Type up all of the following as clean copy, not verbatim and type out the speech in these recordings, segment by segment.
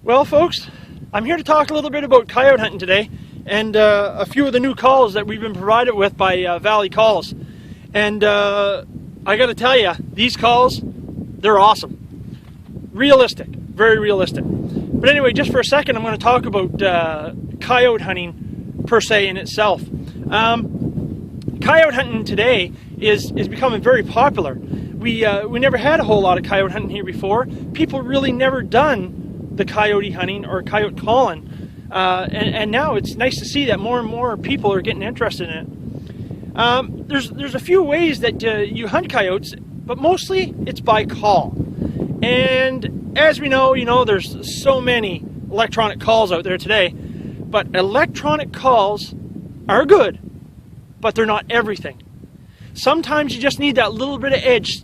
Well, folks, I'm here to talk a little bit about coyote hunting today, and a few of the new calls that we've been provided with by Valley Calls. And I got to tell you, these calls, they're awesome. Realistic, very realistic. But anyway, just for a second, I'm going to talk about coyote hunting per se in itself. Coyote hunting today is becoming very popular. We never had a whole lot of coyote hunting here before. People really never done the coyote hunting or coyote calling, and now it's nice to see that more and more people are getting interested in it. There's a few ways that you hunt coyotes, but mostly it's by call. And as we know, there's so many electronic calls out there today, but electronic calls are good, but they're not everything. Sometimes you just need that little bit of edge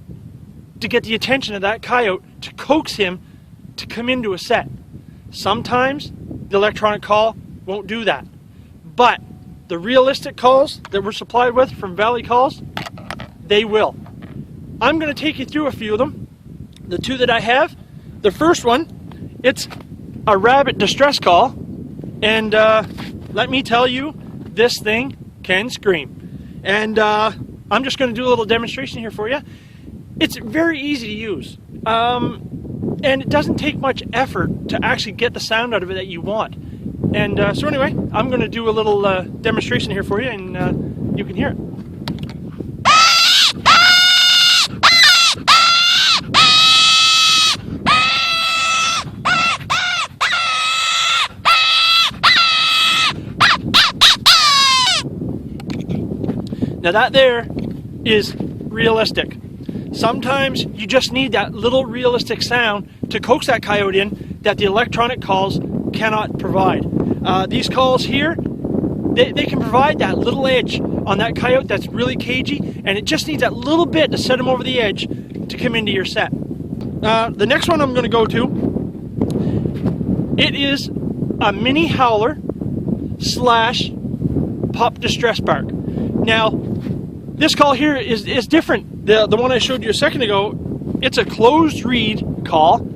to get the attention of that coyote, to coax him to come into a set. Sometimes the electronic call won't do that, but the realistic calls that we're supplied with from Valley Calls, they will. I'm going to take you through a few of them. The two that I have, the first one, it's a rabbit distress call, and let me tell you, this thing can scream. And I'm just going to do a little demonstration here for you. It's very easy to use. And it doesn't take much effort to actually get the sound out of it that you want. And so anyway, I'm going to do a little demonstration here for you, and you can hear it. Now that there is realistic. Sometimes you just need that little realistic sound to coax that coyote in that the electronic calls cannot provide. These calls here, they can provide that little edge on that coyote that's really cagey, and it just needs that little bit to set him over the edge to come into your set. The next one I'm going to go to, it is a mini howler / Pup Distress bark. Now, this call here is different. The one I showed you a second ago, it's a closed reed call,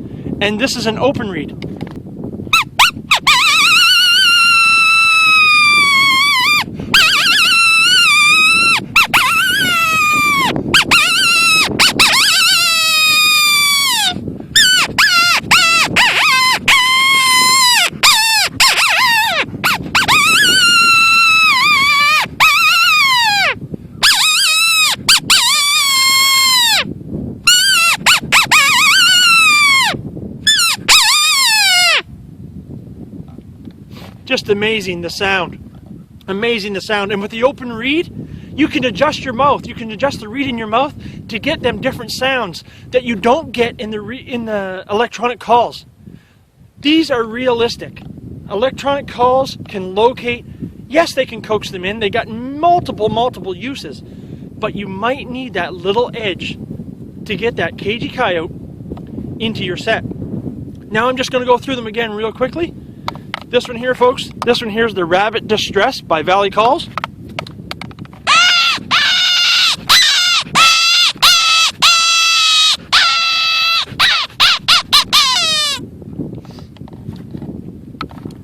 and this is an open reed. Just amazing the sound. Amazing the sound. And with the open reed, you can adjust your mouth. You can adjust the reed in your mouth to get them different sounds that you don't get in the electronic calls. These are realistic. Electronic calls can locate. Yes, they can coax them in. They got multiple uses. But you might need that little edge to get that cagey coyote into your set. Now I'm just going to go through them again real quickly. This one here, folks, this one here is the Rabbit Distress by Valley Calls.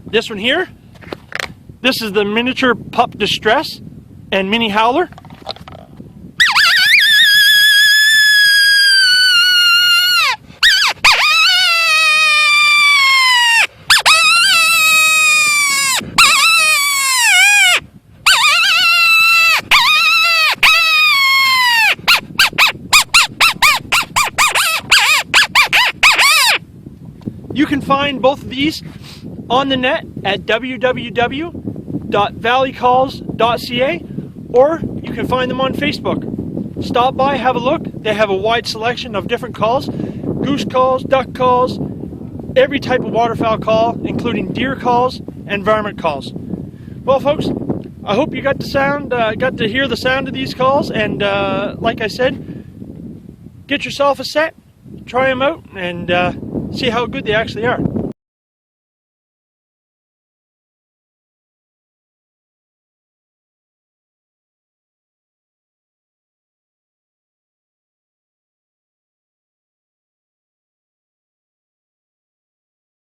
This one here, this is the miniature Pup Distress and mini howler. You can find both of these on the net at www.valleycalls.ca, or you can find them on Facebook. Stop by, have a look. They have a wide selection of different calls: goose calls, duck calls, every type of waterfowl call, including deer calls and varmint calls. Well, folks, I hope you got to hear the sound of these calls, and like I said, get yourself a set, try them out, and see how good they actually are.